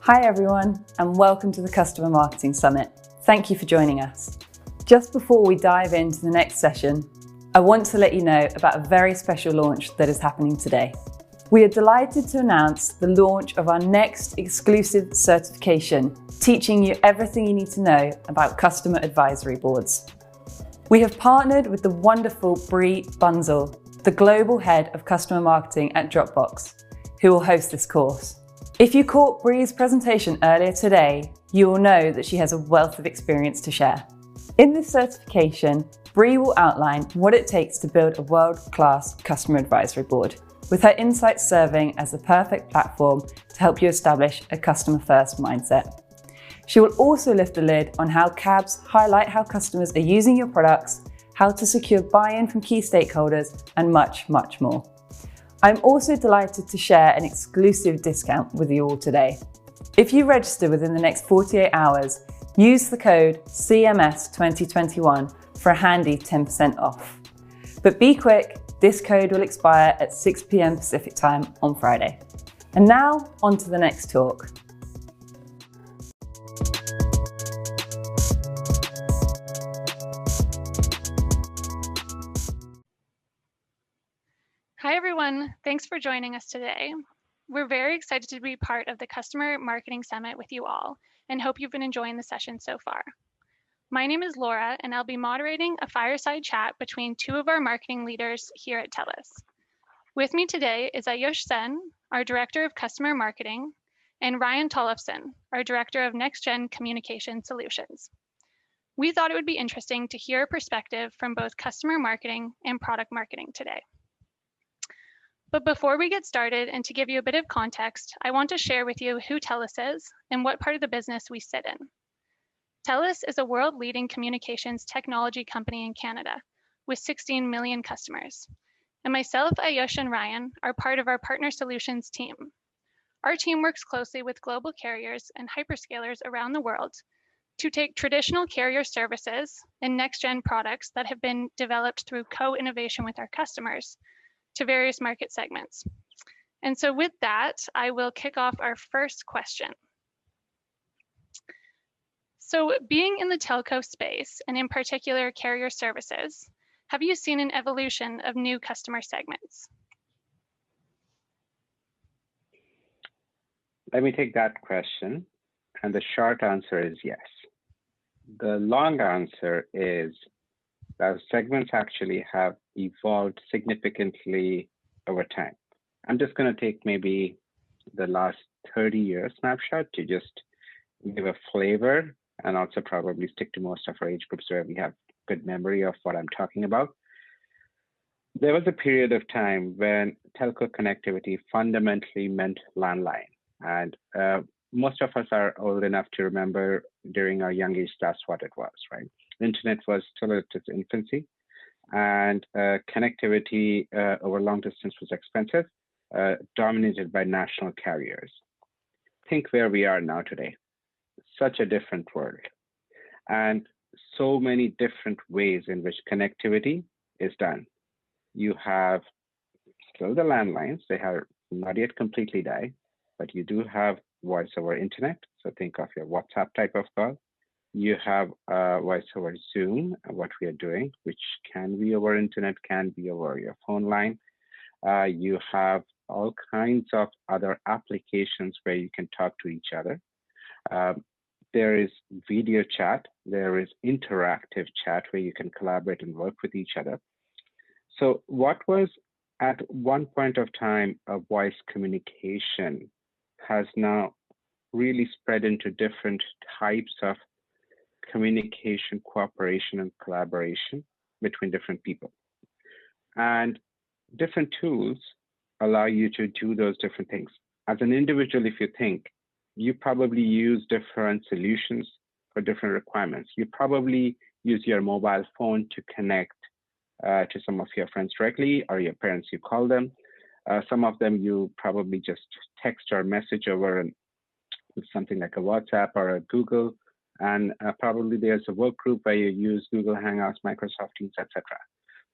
Hi everyone, and welcome to the Customer Marketing Summit. Thank you for joining us. Just before we dive into the next session, I want to let you know about a very special launch that is happening today. We are delighted to announce the launch of our next exclusive certification, teaching you everything you need to know about customer advisory boards. We have partnered with the wonderful Brie Bunzel, the Global Head of Customer Marketing at Dropbox, who will host this course. If you caught Brie's presentation earlier today, you will know that she has a wealth of experience to share. In this certification, Brie will outline what it takes to build a world-class customer advisory board, with her insights serving as the perfect platform to help you establish a customer-first mindset. She will also lift the lid on how CABs highlight how customers are using your products, how to secure buy-in from key stakeholders, and much, much more. I'm also delighted to share an exclusive discount with you all today. If you register within the next 48 hours, use the code CMS2021 for a handy 10% off. But be quick, this code will expire at 6 p.m. Pacific time on Friday. And now, on to the next talk. Hi everyone, thanks for joining us today. We're very excited to be part of the Customer Marketing Summit with you all and hope you've been enjoying the session so far. My name is Laura and I'll be moderating a fireside chat between two of our marketing leaders here at TELUS. With me today is Ayush Sen, our Director of Customer Marketing, and Ryan Tollefson, our Director of Next Gen Communication Solutions. We thought it would be interesting to hear a perspective from both customer marketing and product marketing today. But before we get started and to give you a bit of context, I want to share with you who TELUS is and what part of the business we sit in. TELUS is a world-leading communications technology company in Canada with 16 million customers. And myself, Ayush, and Ryan are part of our Partner Solutions team. Our team works closely with global carriers and hyperscalers around the world to take traditional carrier services and next-gen products that have been developed through co-innovation with our customers to various market segments. And so with that, I will kick off our first question. So being in the telco space, and in particular carrier services, have you seen an evolution of new customer segments? Let me take that question. And the short answer is yes. The long answer is that segments actually have evolved significantly over time. I'm just going to take maybe the last 30 years snapshot to just give a flavor and also probably stick to most of our age groups where we have good memory of what I'm talking about. There was a period of time when telco connectivity fundamentally meant landline. And most of us are old enough to remember during our young age, that's what it was, right? The internet was still at its infancy, and connectivity over long distance was expensive, dominated by national carriers. Think where we are now today. Such a different world, and so many different ways in which connectivity is done. You have still the landlines, they have not yet completely died, but you do have voice over internet. So think of your WhatsApp type of call. You have voice over Zoom, what we are doing, which can be over internet, can be over your phone line. You have all kinds of other applications where you can talk to each other. There is video chat. There is interactive chat where you can collaborate and work with each other. So what was at one point of time a voice communication has now really spread into different types of communication, cooperation, and collaboration between different people. And different tools allow you to do those different things. As an individual, if you think, you probably use different solutions for different requirements. You probably use your mobile phone to connect to some of your friends directly, or your parents, you call them. Some of them you probably just text or message over and with something like a WhatsApp or a Google. And probably there's a work group where you use Google Hangouts, Microsoft Teams, etc.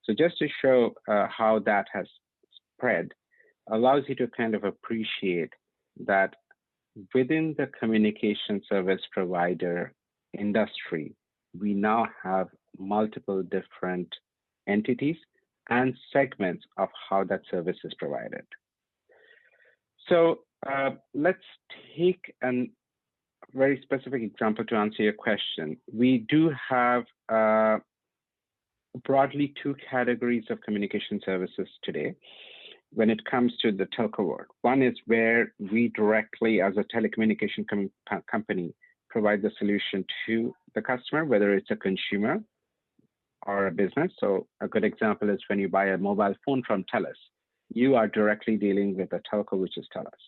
So just to show how that has spread, allows you to kind of appreciate that within the communication service provider industry, we now have multiple different entities and segments of how that service is provided. So let's take a very specific example to answer your question. We do have broadly two categories of communication services today when it comes to the telco world. One is where we directly, as a telecommunication company, provide the solution to the customer, whether it's a consumer or a business. So a good example is when you buy a mobile phone from TELUS, you are directly dealing with a telco, which is TELUS.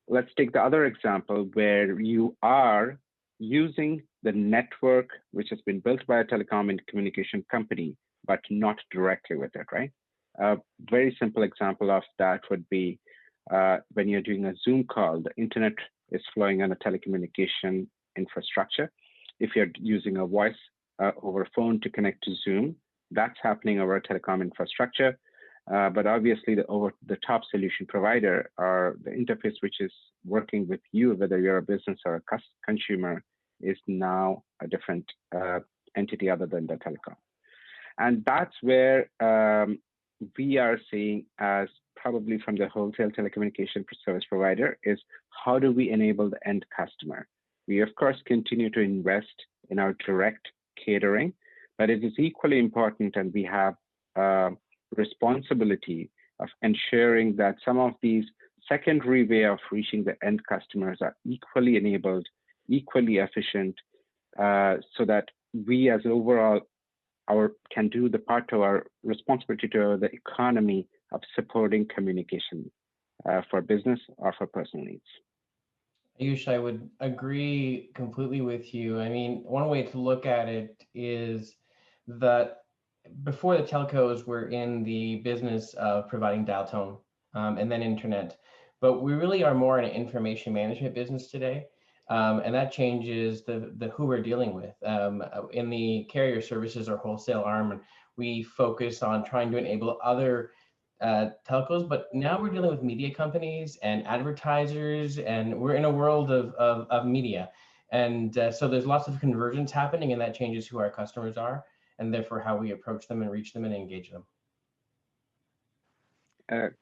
Let's take the other example where you are using the network which has been built by a telecom and communication company, but not directly with it, right? A very simple example of that would be when you're doing a Zoom call, the internet is flowing on a telecommunication infrastructure. If you're using a voice over phone to connect to Zoom, that's happening over a telecom infrastructure. But obviously the over-the-top solution provider or the interface which is working with you, whether you're a business or a consumer, is now a different entity other than the telecom. And that's where we are seeing as probably from the wholesale telecommunication service provider is how do we enable the end customer? We of course continue to invest in our direct catering, but it is equally important, and we have responsibility of ensuring that some of these secondary way of reaching the end customers are equally enabled, equally efficient, so that we as overall can do the part of our responsibility to the economy of supporting communication for business or for personal needs. Ayush, I would agree completely with you. I mean, one way to look at it is that before the telcos were in the business of providing dial tone and then internet, but we really are more in an information management business today. And that changes the who we're dealing with. In the carrier services or wholesale arm, we focus on trying to enable other telcos, but now we're dealing with media companies and advertisers, and we're in a world of media. And so there's lots of convergence happening, and that changes who our customers are, and therefore how we approach them and reach them and engage them.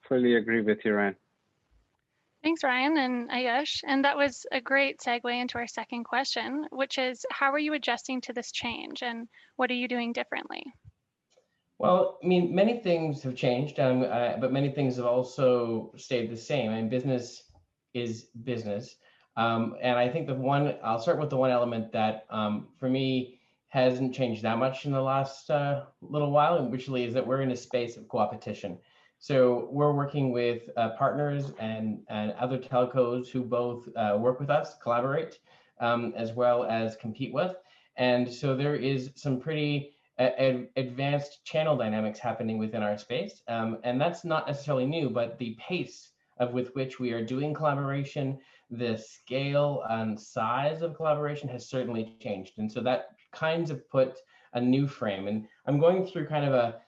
Fully agree with you, Ryan. Thanks, Ryan and Ayush. And that was a great segue into our second question, which is how are you adjusting to this change and what are you doing differently? Well, I mean, many things have changed, but many things have also stayed the same. And business is business. And I think I'll start with the one element that for me hasn't changed that much in the last little while, which is that we're in a space of co-opetition. So we're working with partners and other telcos who both work with us, collaborate, as well as compete with. And so there is some pretty advanced channel dynamics happening within our space. And that's not necessarily new, but the pace with which we are doing collaboration, the scale and size of collaboration has certainly changed. And so that kinds of put a new frame. And I'm going through kind of a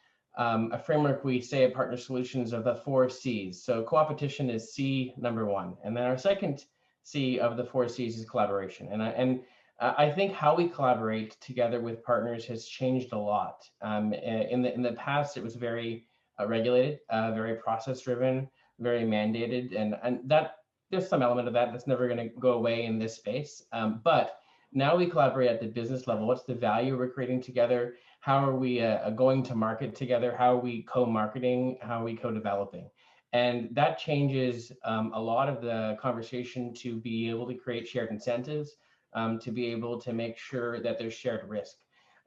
framework we say at Partner Solutions of the 4 C's. So co-opetition is C number 1. And then our second C of the 4 C's is collaboration. And I think how we collaborate together with partners has changed a lot. In the past, it was very regulated, very process driven, very mandated. And that there's some element of that that's never going to go away in this space. But now we collaborate at the business level. What's the value we're creating together? How are we going to market together? How are we co-marketing? How are we co-developing? And that changes a lot of the conversation to be able to create shared incentives, to be able to make sure that there's shared risk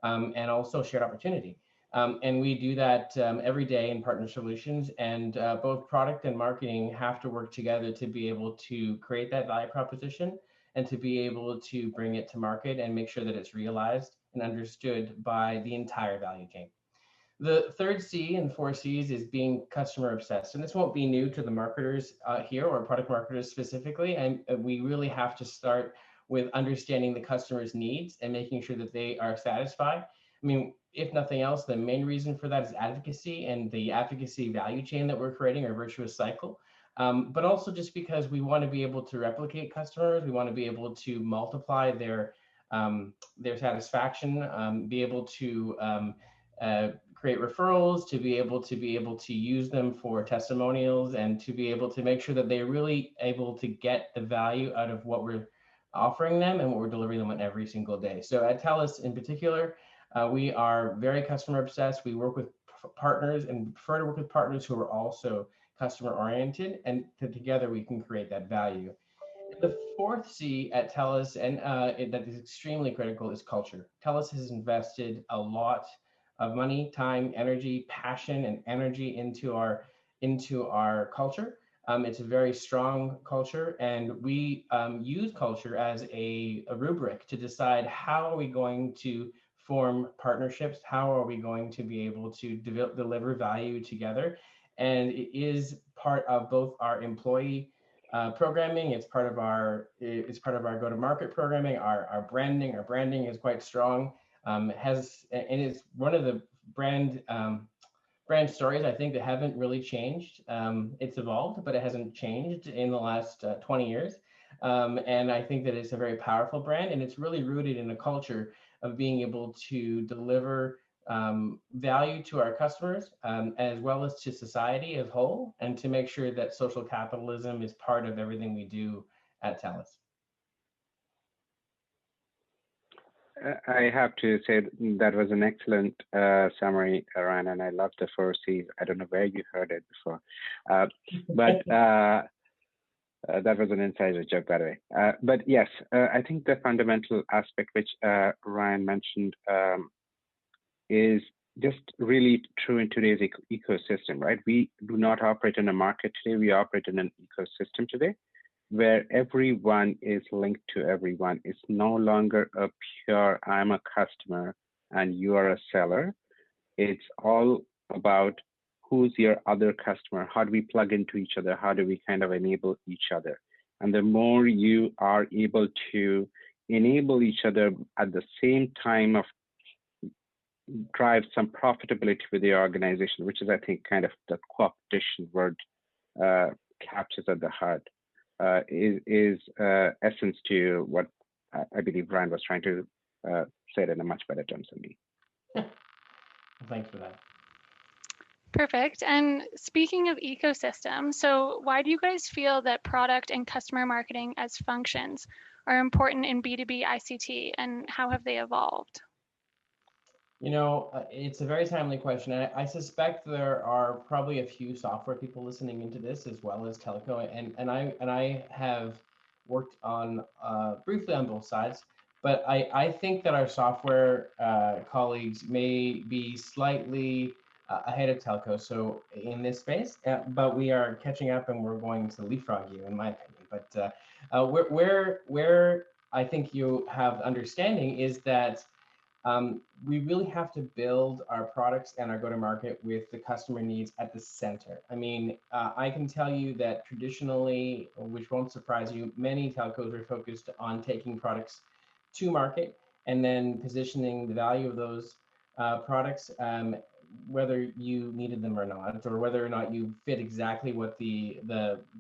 and also shared opportunity. And we do that every day in Partner Solutions, and both product and marketing have to work together to be able to create that value proposition and to be able to bring it to market and make sure that it's realized and understood by the entire value chain. The third C and 4 C's is being customer obsessed. And this won't be new to the marketers here or product marketers specifically. And we really have to start with understanding the customer's needs and making sure that they are satisfied. I mean, if nothing else, the main reason for that is advocacy and the advocacy value chain that we're creating, our virtuous cycle. But also just because we want to be able to replicate customers, we want to be able to multiply their satisfaction, be able to create referrals, to be able to use them for testimonials, and to be able to make sure that they're really able to get the value out of what we're offering them and what we're delivering them on every single day. So at TELUS in particular, we are very customer obsessed. We work with partners and prefer to work with partners who are also customer oriented, and together we can create that value. The fourth C at TELUS, and that is extremely critical, is culture. TELUS has invested a lot of money, time, energy, passion, and energy into our culture. It's a very strong culture, and we use culture as a rubric to decide how are we going to form partnerships, how are we going to be able to deliver value together. And it is part of both our employee programming. It's part of our go-to-market programming. Our branding is quite strong. And it's one of the brand stories, I think, that haven't really changed. It's evolved, but it hasn't changed in the last 20 years. And I think that it's a very powerful brand, and it's really rooted in a culture of being able to deliver value to our customers, as well as to society as a whole, and to make sure that social capitalism is part of everything we do at TELUS. I have to say that was an excellent summary, Ryan, and I love the four C's. I don't know where you heard it before, but that was an insider joke, by the way. But yes, I think the fundamental aspect which Ryan mentioned is just really true in today's ecosystem, right? We do not operate in a market today. We operate in an ecosystem today, where everyone is linked to everyone. It's no longer a pure, I'm a customer and you are a seller. It's all about who's your other customer, how do we plug into each other, how do we kind of enable each other. And the more you are able to enable each other at the same time of drive some profitability with the organization, which is, I think, kind of the co-opetition word captures at the heart, is essence to what I believe Ryan was trying to say it in a much better terms than me. Thanks for that. Perfect. And speaking of ecosystem, so why do you guys feel that product and customer marketing as functions are important in B2B ICT, and how have they evolved? You know, it's a very timely question. I suspect there are probably a few software people listening into this, as well as telco, and I have worked on briefly on both sides, but I think that our software colleagues may be slightly ahead of telco, so in this space, but we are catching up, and we're going to leapfrog you, in my opinion. But where I think you have understanding is that we really have to build our products and our go-to-market with the customer needs at the center. I mean, I can tell you that traditionally, which won't surprise you, many telcos are focused on taking products to market and then positioning the value of those products, whether you needed them or not, or whether or not you fit exactly what the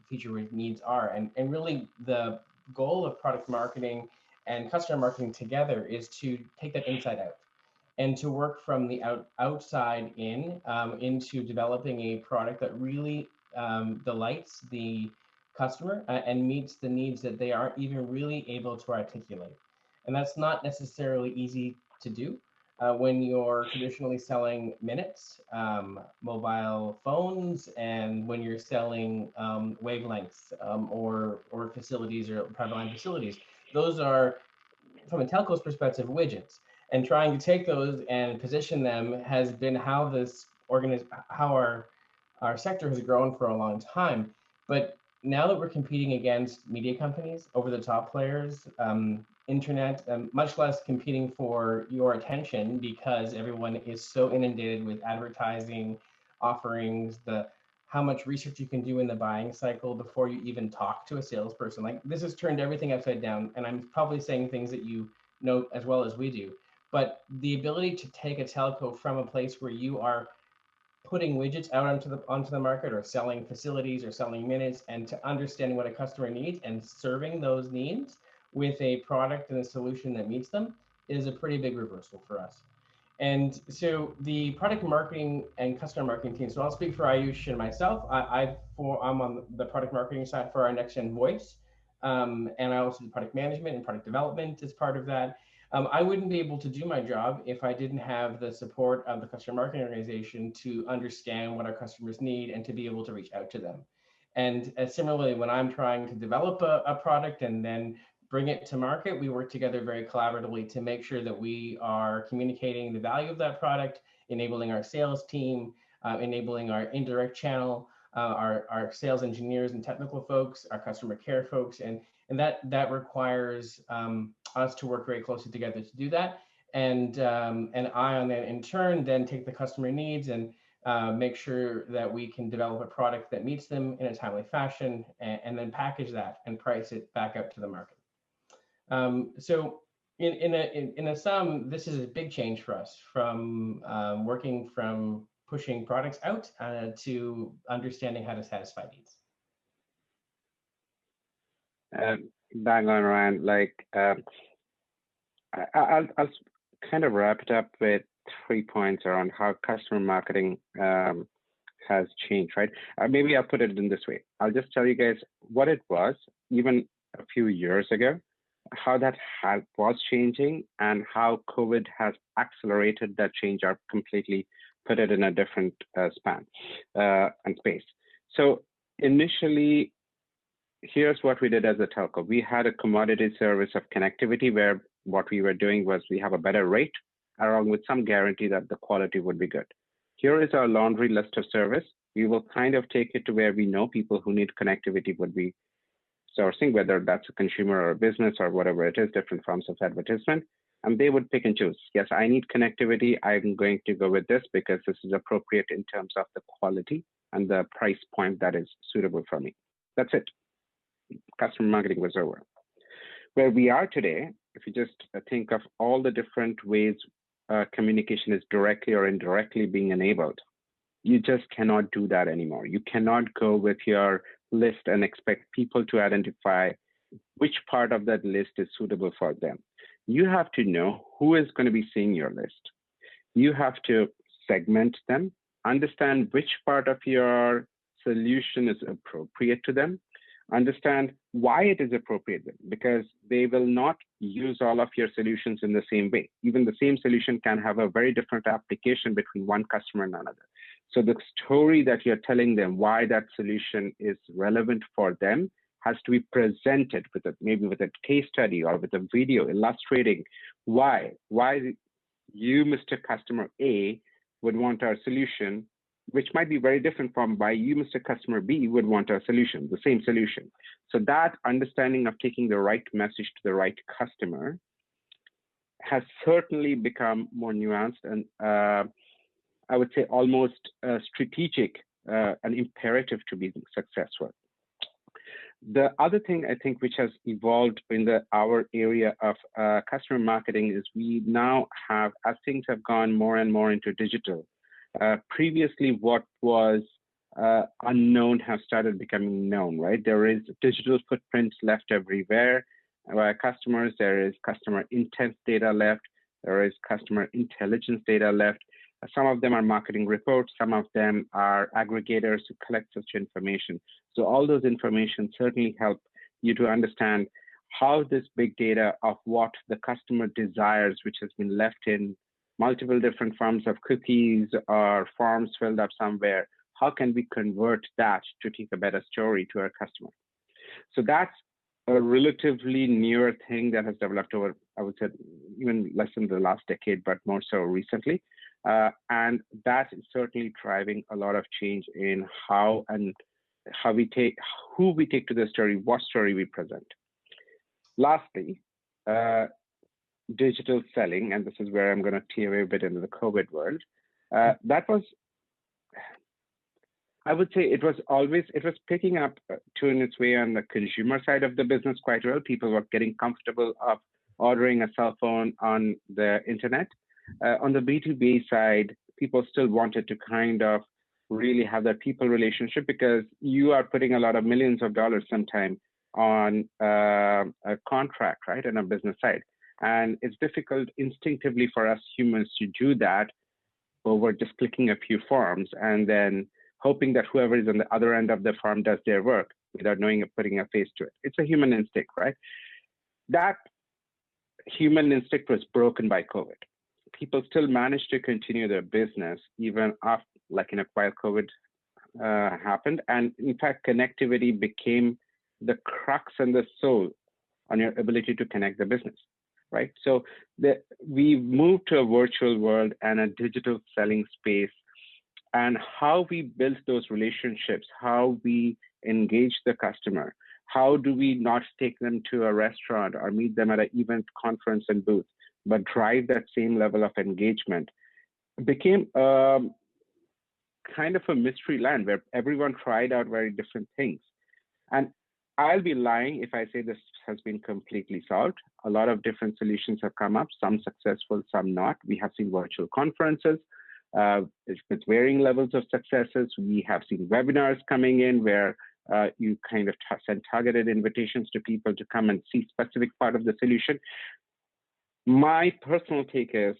feature needs are. And really the goal of product marketing and customer marketing together is to take that inside out and to work from the outside in into developing a product that really delights the customer and meets the needs that they aren't even really able to articulate. And that's not necessarily easy to do when you're traditionally selling minutes, mobile phones, and when you're selling wavelengths or facilities or private line facilities. Those are, from a telco's perspective, widgets. And trying to take those and position them has been how our sector has grown for a long time. But now that we're competing against media companies, over-the-top players, internet, much less competing for your attention because everyone is so inundated with advertising offerings, how much research you can do in the buying cycle before you even talk to a salesperson. Like, this has turned everything upside down, and I'm probably saying things that you know as well as we do. but the ability to take a telco from a place where you are putting widgets out onto the market, or selling facilities, or selling minutes, and to understanding what a customer needs and serving those needs with a product and a solution that meets them is a pretty big reversal for us. And so the product marketing and customer marketing team, so I'll speak for Ayush and myself. I'm on the product marketing side for our next gen voice. And I also do product management and product development as part of that. I wouldn't be able to do my job if I didn't have the support of the customer marketing organization to understand what our customers need and to be able to reach out to them. And similarly, when I'm trying to develop a product and then bring it to market, we work together very collaboratively to make sure that we are communicating the value of that product, enabling our sales team, enabling our indirect channel, our sales engineers and technical folks, our customer care folks, and that requires us to work very closely together to do that. And I, on that in turn, then take the customer needs and make sure that we can develop a product that meets them in a timely fashion, and then package that and price it back out to the market. So in a sum, this is a big change for us from working from pushing products out to understanding how to satisfy needs. Bang on, Ryan. I'll kind of wrap it up with 3 points around how customer marketing has changed, right? Maybe I'll put it in this way. I'll just tell you guys what it was even a few years ago, how that was changing, and how COVID has accelerated that change or completely put it in a different span and space. So initially, here's what we did as a telco. We had a commodity service of connectivity where what we were doing was we have a better rate along with some guarantee that the quality would be good. Here is our laundry list of service. We will kind of take it to where we know people who need connectivity would be sourcing, whether that's a consumer or a business or whatever it is, different forms of advertisement, and they would pick and choose. Yes, I need connectivity. I'm going to go with this because this is appropriate in terms of the quality and the price point that is suitable for me. That's it. Customer marketing was over. Where we are today, if you just think of all the different ways communication is directly or indirectly being enabled, you just cannot do that anymore. You cannot go with your list and expect people to identify which part of that list is suitable for them. You have to know who is going to be seeing your list. You have to segment them, understand which part of your solution is appropriate to them, understand why it is appropriate, because they will not use all of your solutions in the same way. Even the same solution can have a very different application between one customer and another. So the story that you're telling them why that solution is relevant for them has to be presented with maybe with a case study or with a video illustrating why you, Mr. Customer A, would want our solution, which might be very different from why you, Mr. Customer B, would want our solution, the same solution. So that understanding of taking the right message to the right customer has certainly become more nuanced and I would say almost strategic, an imperative to be successful. The other thing I think which has evolved in our area of customer marketing is we now have, as things have gone more and more into digital, previously what was unknown have started becoming known, right? There is digital footprints left everywhere by customers. There is customer intent data left. There is customer intelligence data left. Some of them are marketing reports. Some of them are aggregators who collect such information. So all those information certainly help you to understand how this big data of what the customer desires, which has been left in multiple different forms of cookies or forms filled up somewhere, how can we convert that to take a better story to our customer? So that's a relatively newer thing that has developed over, I would say, even less than the last decade, but more so recently. And that is certainly driving a lot of change in who we take to the story, what story we present. Lastly, digital selling, and this is where I'm going to tear a bit into the COVID world. That was, I would say it was picking up in its way on the consumer side of the business quite well. People were getting comfortable of ordering a cell phone on the internet. On the B2B side, people still wanted to kind of really have that people relationship, because you are putting a lot of millions of dollars sometime on a contract, right, on a business side. And it's difficult instinctively for us humans to do that over just clicking a few forms and then hoping that whoever is on the other end of the form does their work without knowing putting a face to it. It's a human instinct, right? That human instinct was broken by COVID. People still managed to continue their business even after, while COVID happened. And in fact, connectivity became the crux and the soul on your ability to connect the business, right? So we moved to a virtual world and a digital selling space, and how we build those relationships, how we engage the customer, how do we not take them to a restaurant or meet them at an event, conference, and booth, but drive that same level of engagement, became kind of a mystery land where everyone tried out very different things. And I'll be lying if I say this has been completely solved. A lot of different solutions have come up, some successful, some not. We have seen virtual conferences with varying levels of successes. We have seen webinars coming in where you kind of send targeted invitations to people to come and see specific part of the solution. My personal take is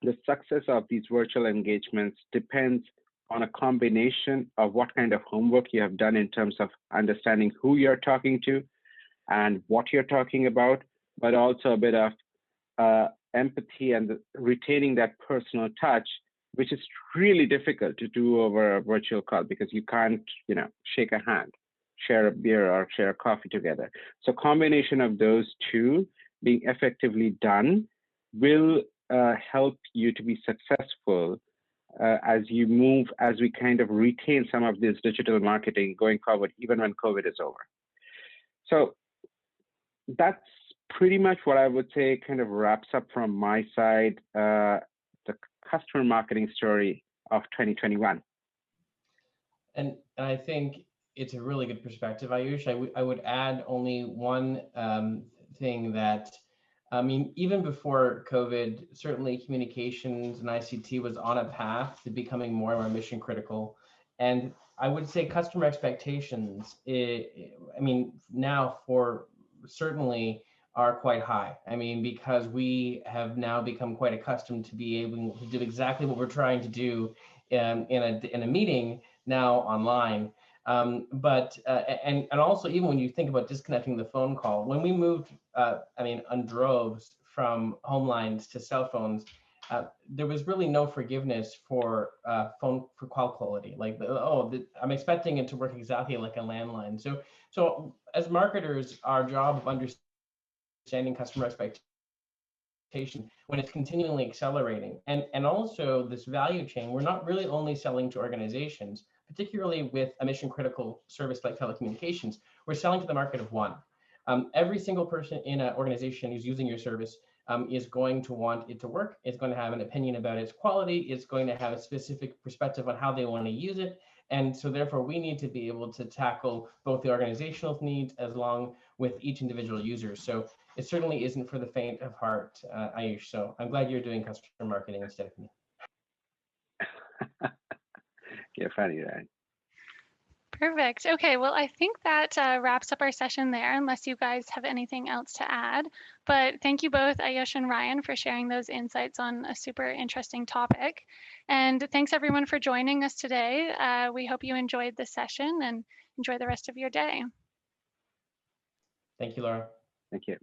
the success of these virtual engagements depends on a combination of what kind of homework you have done in terms of understanding who you're talking to and what you're talking about, but also a bit of empathy and retaining that personal touch, which is really difficult to do over a virtual call because you can't, shake a hand, share a beer, or share a coffee together. So combination of those two being effectively done will help you to be successful as we kind of retain some of this digital marketing going forward, even when COVID is over. So that's pretty much what I would say kind of wraps up from my side, the customer marketing story of 2021. And I think it's a really good perspective, Ayush. I would add only one thing that, even before COVID, certainly communications and ICT was on a path to becoming more and more mission critical. And I would say customer expectations, now for certainly are quite high. Because we have now become quite accustomed to be able to do exactly what we're trying to do in a meeting now online. But also, even when you think about disconnecting the phone call, when we moved, on droves from home lines to cell phones, there was really no forgiveness for call quality. I'm expecting it to work exactly like a landline. So as marketers, our job of understanding customer expectation when it's continually accelerating, and also this value chain, we're not really only selling to organizations, particularly with a mission critical service like telecommunications, we're selling to the market of one. Every single person in an organization who's using your service is going to want it to work. It's going to have an opinion about its quality. It's going to have a specific perspective on how they want to use it. And so therefore we need to be able to tackle both the organizational needs as long with each individual user. So it certainly isn't for the faint of heart, Ayush. So I'm glad you're doing customer marketing instead of me. Yeah, funny, right? Perfect. Okay, well, I think that wraps up our session there, unless you guys have anything else to add. But thank you both, Ayush and Ryan, for sharing those insights on a super interesting topic. And thanks everyone for joining us today. We hope you enjoyed the session and enjoy the rest of your day. Thank you, Laura. Thank you.